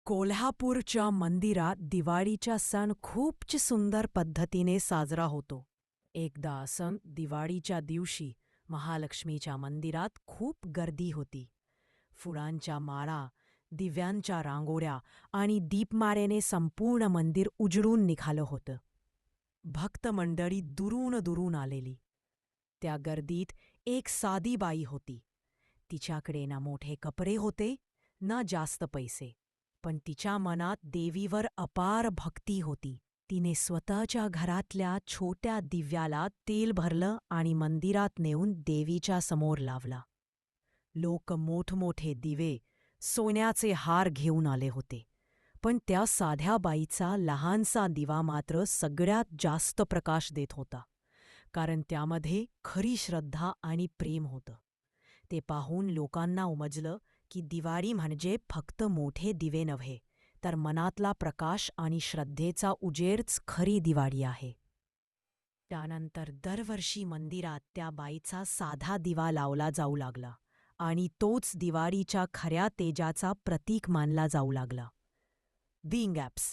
कोल्हापूरच्या मंदिरात दिवाळीचा सण खूपच सुंदर पद्धतीने साजरा होतो. एकदा असं दिवाळीच्या दिवशी महालक्ष्मीच्या मंदिरात खूप गर्दी होती. फुलांच्या माळा, दिव्यांच्या रांगोळ्या आणि दीपमाळेने संपूर्ण मंदिर उजळून निघालं होतं. भक्त मंडळी दुरून दुरून आलेली. त्या गर्दीत एक साधी बाई होती. तिच्याकडे ना मोठे कपडे होते ना जास्त पैसे, पण तिच्या मनात देवीवर अपार भक्ती होती. तिने स्वतःच्या घरातल्या छोट्या दिव्याला तेल भरलं आणि मंदिरात नेऊन देवीच्या समोर लावला. लोक मोठमोठे दिवे, सोन्याचे हार घेऊन आले होते, पण त्या साध्या बाईचा लहानसा दिवा मात्र सगळ्यात जास्त प्रकाश देत होता, कारण त्यामध्ये खरी श्रद्धा आणि प्रेम होतं. ते पाहून लोकांना उमजलं की दिवाळी म्हणजे फक्त मोठे दिवे नव्हे, तर मनातला प्रकाश आणि श्रद्धेचा उजेडच खरी दिवाळी आहे. त्यानंतर दरवर्षी मंदिरात त्या बाईचा साधा दिवा लावला जाऊ लागला आणि तोच दिवाळीच्या खऱ्या तेजाचा प्रतीक मानला जाऊ लागला. Bing apps